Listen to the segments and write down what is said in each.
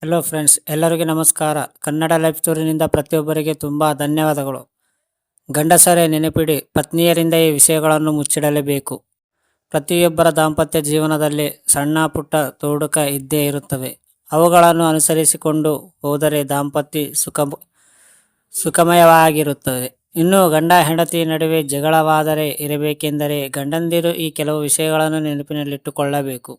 Hello friends, ಎಲ್ಲರಿಗೂ ನಮಸ್ಕಾರ. Kannada life ಸ್ಟೋರಿನಿಂದ ಪ್ರತಿಯೊಬ್ಬರಿಗೆ ತುಂಬ ಧನ್ಯವಾದಗಳು. ಗಂಡಸರೇ ನೆನಪಿಡಿ, ಪತ್ನಿಯರಿಂದ ಈ ವಿಷಯಗಳನ್ನು ಮುಚ್ಚಿಡಲೇಬೇಕು. ಪ್ರತಿಯೊಬ್ಬರ ದಾಂಪತ್ಯ ಜೀವನದಲ್ಲಿ ಸಣ್ಣ ಪುಟ್ಟ ತೋಡುಕ ಇದ್ದೇ ಇರುತ್ತವೆ. ಅವುಗಳನ್ನು ಅನುಸರಿಸಿಕೊಂಡು ಹೋದರೆ ದಾಂಪತ್ಯ ಸುಖಮಯವಾಗಿರುತ್ತದೆ. ಇನ್ನು ಗಂಡ ಹೆಂಡತಿ ನಡುವೆ ಜಗಳವಾದರೆ ಇರಬೇಕೆಂದರೆ ಗಂಡಂದಿರು ಈ ಕೆಲವು ವಿಷಯಗಳನ್ನು ನೆನಪಿನಲ್ಲಿಟ್ಟುಕೊಳ್ಳಬೇಕು.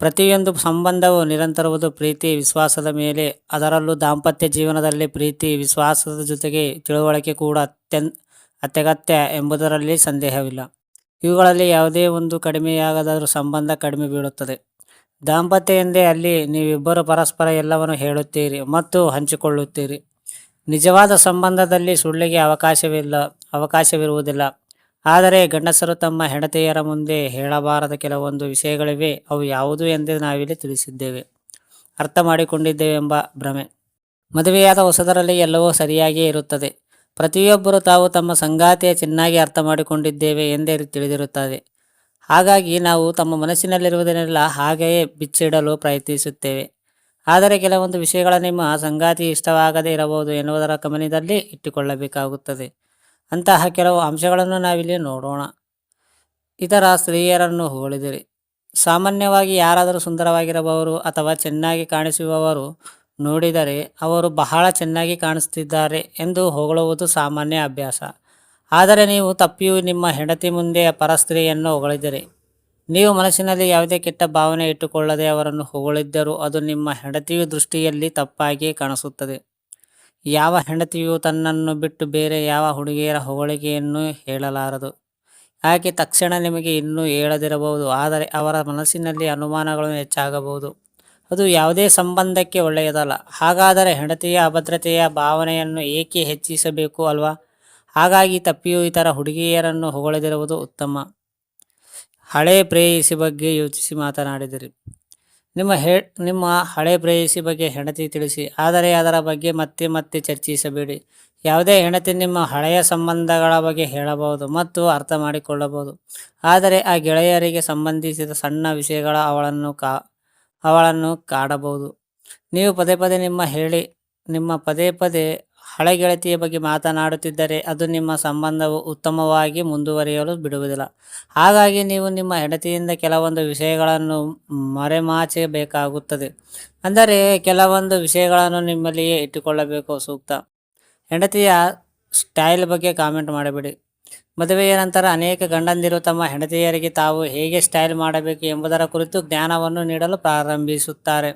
ಪ್ರತಿಯೊಂದು ಸಂಬಂಧವು ನಿರಂತರವಾದ ಪ್ರೀತಿ ವಿಶ್ವಾಸದ ಮೇಲೆ, ಅದರಲ್ಲೂ ದಾಂಪತ್ಯ ಜೀವನದಲ್ಲಿ ಪ್ರೀತಿ ವಿಶ್ವಾಸದ ಜೊತೆಗೆ ತಿಳುವಳಿಕೆ ಕೂಡ ಅತ್ಯಗತ್ಯ ಎಂಬುದರಲ್ಲಿ ಸಂದೇಹವಿಲ್ಲ. ಇವುಗಳಲ್ಲಿ ಯಾವುದೇ ಒಂದು ಕಡಿಮೆಯಾಗದರೂ ಸಂಬಂಧ ಕಡಿಮೆ ಬೀಳುತ್ತದೆ. ದಾಂಪತ್ಯ ಎಂದೇ ಅಲ್ಲಿ ನೀವಿಬ್ಬರು ಪರಸ್ಪರ ಎಲ್ಲವನ್ನು ಹೇಳುತ್ತೀರಿ ಮತ್ತು ಹಂಚಿಕೊಳ್ಳುತ್ತೀರಿ. ನಿಜವಾದ ಸಂಬಂಧದಲ್ಲಿ ಸುಳ್ಳಿಗೆ ಅವಕಾಶವಿರುವುದಿಲ್ಲ. ಆದರೆ ಗಂಡಸರು ತಮ್ಮ ಹೆಂಡತಿಯರ ಮುಂದೆ ಹೇಳಬಾರದ ಕೆಲವೊಂದು ವಿಷಯಗಳಿವೆ. ಅವು ಯಾವುದು ಎಂದು ನಾವಿಲ್ಲಿ ತಿಳಿಸಿದ್ದೇವೆ. ಅರ್ಥ ಮಾಡಿಕೊಂಡಿದ್ದೇವೆ ಎಂಬ ಭ್ರಮೆ. ಮದುವೆಯಾದ ಹೊಸದರಲ್ಲಿ ಎಲ್ಲವೂ ಸರಿಯಾಗಿಯೇ ಇರುತ್ತದೆ. ಪ್ರತಿಯೊಬ್ಬರು ತಾವು ತಮ್ಮ ಸಂಗಾತಿಯ ಚೆನ್ನಾಗಿ ಅರ್ಥ ಮಾಡಿಕೊಂಡಿದ್ದೇವೆ ಎಂದೇ ತಿಳಿದಿರುತ್ತದೆ. ಹಾಗಾಗಿ ನಾವು ತಮ್ಮ ಮನಸ್ಸಿನಲ್ಲಿರುವುದನ್ನೆಲ್ಲ ಹಾಗೆಯೇ ಬಿಚ್ಚಿಡಲು ಪ್ರಯತ್ನಿಸುತ್ತೇವೆ. ಆದರೆ ಕೆಲವೊಂದು ವಿಷಯಗಳ ನಿಮ್ಮ ಸಂಗಾತಿ ಇಷ್ಟವಾಗದೇ ಇರಬಹುದು ಎನ್ನುವುದರ ಗಮನದಲ್ಲಿ ಇಟ್ಟುಕೊಳ್ಳಬೇಕಾಗುತ್ತದೆ. ಅಂತಹ ಕೆಲವು ಅಂಶಗಳನ್ನು ನಾವಿಲ್ಲಿ ನೋಡೋಣ. ಇತರ ಸ್ತ್ರೀಯರನ್ನು ಹೊಗಳಿದಿರಿ. ಸಾಮಾನ್ಯವಾಗಿ ಯಾರಾದರೂ ಸುಂದರವಾಗಿರಬಹುದು ಅಥವಾ ಚೆನ್ನಾಗಿ ಕಾಣಿಸುವವರು ನೋಡಿದರೆ ಅವರು ಬಹಳ ಚೆನ್ನಾಗಿ ಕಾಣಿಸುತ್ತಿದ್ದಾರೆ ಎಂದು ಹೊಗಳುವುದು ಸಾಮಾನ್ಯ ಅಭ್ಯಾಸ. ಆದರೆ ನೀವು ತಪ್ಪಿಯೂ ನಿಮ್ಮ ಹೆಂಡತಿ ಮುಂದೆ ಪರಸ್ತ್ರೀಯನ್ನು ಹೊಗಳಿದಿರಿ. ನೀವು ಮನಸ್ಸಿನಲ್ಲಿ ಯಾವುದೇ ಕೆಟ್ಟ ಭಾವನೆ ಇಟ್ಟುಕೊಳ್ಳದೆ ಅವರನ್ನು ಹೊಗಳಿದ್ದರೂ ಅದು ನಿಮ್ಮ ಹೆಂಡತಿಯ ದೃಷ್ಟಿಯಲ್ಲಿ ತಪ್ಪಾಗಿ ಕಾಣಿಸುತ್ತದೆ. ಯಾವ ಹೆಂಡತಿಯು ತನ್ನನ್ನು ಬಿಟ್ಟು ಬೇರೆ ಯಾವ ಹುಡುಗಿಯರ ಹೊಗಳಿಕೆಯನ್ನು ಹೇಳಲಾರದು. ಆಕೆ ತಕ್ಷಣ ನಿಮಗೆ ಇನ್ನೂ ಹೇಳದಿರಬಹುದು, ಆದರೆ ಅವರ ಮನಸ್ಸಿನಲ್ಲಿ ಅನುಮಾನಗಳು ಹೆಚ್ಚಾಗಬಹುದು. ಅದು ಯಾವುದೇ ಸಂಬಂಧಕ್ಕೆ ಒಳ್ಳೆಯದಲ್ಲ. ಹಾಗಾದರೆ ಹೆಂಡತಿಯ ಅಭದ್ರತೆಯ ಭಾವನೆಯನ್ನು ಏಕೆ ಹೆಚ್ಚಿಸಬೇಕು ಅಲ್ವಾ? ಹಾಗಾಗಿ ತಪ್ಪಿಯೂ ಇತರ ಹುಡುಗಿಯರನ್ನು ಹೊಗಳಿದಿರುವುದು ಉತ್ತಮ. ಹಳೆ ಪ್ರೇಯಸಿ ಬಗ್ಗೆ ಯೋಚಿಸಿ ಮಾತನಾಡಿದಿರಿ. ನಿಮ್ಮ ಹಳೆ ಪ್ರೇಯಸಿ ಬಗ್ಗೆ ಹೆಂಡತಿ ತಿಳಿಸಿ, ಆದರೆ ಅದರ ಬಗ್ಗೆ ಮತ್ತೆ ಮತ್ತೆ ಚರ್ಚಿಸಬೇಡಿ. ಯಾವುದೇ ಹೆಂಡತಿ ನಿಮ್ಮ ಹಳೆಯ ಸಂಬಂಧಗಳ ಬಗ್ಗೆ ಹೇಳಬಹುದು ಮತ್ತು ಅರ್ಥ ಮಾಡಿಕೊಳ್ಳಬಹುದು. ಆದರೆ ಆ ಗೆಳೆಯರಿಗೆ ಸಂಬಂಧಿಸಿದ ಸಣ್ಣ ವಿಷಯಗಳ ಅವಳನ್ನು ಕಾಡಬಹುದು. ನೀವು ಪದೇ ಪದೇ ಹಳೆ ಗೆಳತಿಯ ಬಗ್ಗೆ ಮಾತನಾಡುತ್ತಿದ್ದರೆ ಅದು ನಿಮ್ಮ ಸಂಬಂಧವು ಉತ್ತಮವಾಗಿ ಮುಂದುವರಿಯಲು ಬಿಡುವುದಿಲ್ಲ. ಹಾಗಾಗಿ ನೀವು ನಿಮ್ಮ ಹೆಂಡತಿಯಿಂದ ಕೆಲವೊಂದು ವಿಷಯಗಳನ್ನು ಮರೆಮಾಚಬೇಕಾಗುತ್ತದೆ. ಅಂದರೆ ಕೆಲವೊಂದು ವಿಷಯಗಳನ್ನು ನಿಮ್ಮಲ್ಲಿಯೇ ಇಟ್ಟುಕೊಳ್ಳಬೇಕು. ಸೂಕ್ತ. ಹೆಂಡತಿಯ ಸ್ಟೈಲ್ ಬಗ್ಗೆ ಕಾಮೆಂಟ್ ಮಾಡಬೇಡಿ. ಮದುವೆಯ ನಂತರ ಅನೇಕ ಗಂಡಂದಿರು ತಮ್ಮ ಹೆಂಡತಿಯರಿಗೆ ತಾವು ಹೇಗೆ ಸ್ಟೈಲ್ ಮಾಡಬೇಕು ಎಂಬುದರ ಕುರಿತು ಜ್ಞಾನವನ್ನು ನೀಡಲು ಪ್ರಾರಂಭಿಸುತ್ತಾರೆ.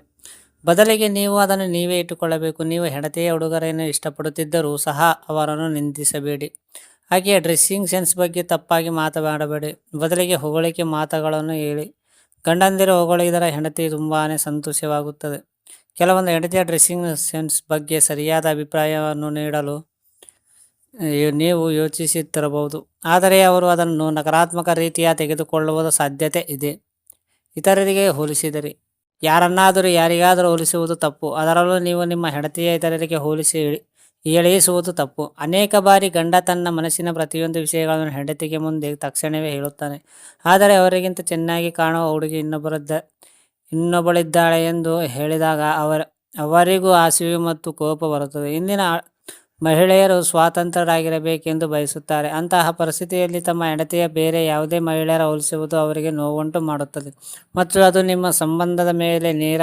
ಬದಲಿಗೆ ನೀವು ಅದನ್ನು ನೀವೇ ಇಟ್ಟುಕೊಳ್ಳಬೇಕು. ನೀವು ಹೆಂಡತಿಯ ಉಡುಗೊರೆಯನ್ನು ಇಷ್ಟಪಡುತ್ತಿದ್ದರೂ ಸಹ ಅವರನ್ನು ನಿಂದಿಸಬೇಡಿ. ಆಕೆಯ ಡ್ರೆಸ್ಸಿಂಗ್ ಸೆನ್ಸ್ ಬಗ್ಗೆ ತಪ್ಪಾಗಿ ಮಾತನಾಡಬೇಡಿ. ಬದಲಿಗೆ ಹೊಗಳಿಕೆ ಮಾತುಗಳನ್ನು ಹೇಳಿ. ಗಂಡಂದಿರು ಹೊಗಳಿದರೆ ಹೆಂಡತಿ ತುಂಬಾ ಸಂತೋಷವಾಗುತ್ತದೆ. ಕೆಲವೊಂದು ಹೆಂಡತಿಯ ಡ್ರೆಸ್ಸಿಂಗ್ ಸೆನ್ಸ್ ಬಗ್ಗೆ ಸರಿಯಾದ ಅಭಿಪ್ರಾಯವನ್ನು ನೀಡಲು ನೀವು ಯೋಚಿಸುತ್ತಿರಬಹುದು, ಆದರೆ ಅವರು ಅದನ್ನು ನಕಾರಾತ್ಮಕ ರೀತಿಯ ತೆಗೆದುಕೊಳ್ಳುವ ಸಾಧ್ಯತೆ ಇದೆ. ಇತರರಿಗೆ ಹೋಲಿಸಿದರೆ ಯಾರಿಗಾದರೂ ಹೋಲಿಸುವುದು ತಪ್ಪು. ಅದರಲ್ಲೂ ನೀವು ನಿಮ್ಮ ಹೆಂಡತಿಯ ಇತರರಿಗೆ ಹೋಲಿಸಿ ಎಳೆಯಿಸುವುದು ತಪ್ಪು. ಅನೇಕ ಬಾರಿ ಗಂಡ ತನ್ನ ಮನಸ್ಸಿನ ಪ್ರತಿಯೊಂದು ವಿಷಯಗಳನ್ನು ಹೆಂಡತಿಗೆ ಮುಂದೆ ತಕ್ಷಣವೇ ಹೇಳುತ್ತಾನೆ. ಆದರೆ ಅವರಿಗಿಂತ ಚೆನ್ನಾಗಿ ಕಾಣುವ ಹುಡುಗಿ ಇನ್ನೊಬ್ಬಳಿದ್ದಾಳೆ ಎಂದು ಹೇಳಿದಾಗ ಅವರಿಗೂ ಆಸೆಯು ಮತ್ತು ಕೋಪ ಬರುತ್ತದೆ. ಇಂದಿನ ಮಹಿಳೆಯರು ಸ್ವಾತಂತ್ರ್ಯರಾಗಿರಬೇಕೆಂದು ಬಯಸುತ್ತಾರೆ. ಅಂತಹ ಪರಿಸ್ಥಿತಿಯಲ್ಲಿ ತಮ್ಮ ಹೆಂಡತಿಯ ಬೇರೆ ಯಾವುದೇ ಮಹಿಳೆಯರ ಹೋಲಿಸುವುದು ಅವರಿಗೆ ನೋವುಂಟು ಮಾಡುತ್ತದೆ ಮತ್ತು ಅದು ನಿಮ್ಮ ಸಂಬಂಧದ ಮೇಲೆ ನೇರ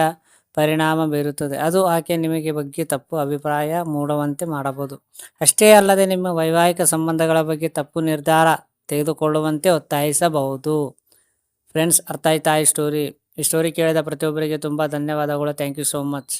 ಪರಿಣಾಮ ಬೀರುತ್ತದೆ. ಅದು ಆಕೆ ನಿಮಗೆ ಬಗ್ಗೆ ತಪ್ಪು ಅಭಿಪ್ರಾಯ ಮೂಡುವಂತೆ ಮಾಡಬಹುದು. ಅಷ್ಟೇ ಅಲ್ಲದೆ ನಿಮ್ಮ ವೈವಾಹಿಕ ಸಂಬಂಧಗಳ ಬಗ್ಗೆ ತಪ್ಪು ನಿರ್ಧಾರ ತೆಗೆದುಕೊಳ್ಳುವಂತೆ ಒತ್ತಾಯಿಸಬಹುದು. ಫ್ರೆಂಡ್ಸ್, ಅರ್ಥ ಆಯ್ತಾ ಈ ಸ್ಟೋರಿ ಕೇಳಿದ ಪ್ರತಿಯೊಬ್ಬರಿಗೆ ತುಂಬ ಧನ್ಯವಾದಗಳು. Thank you so much.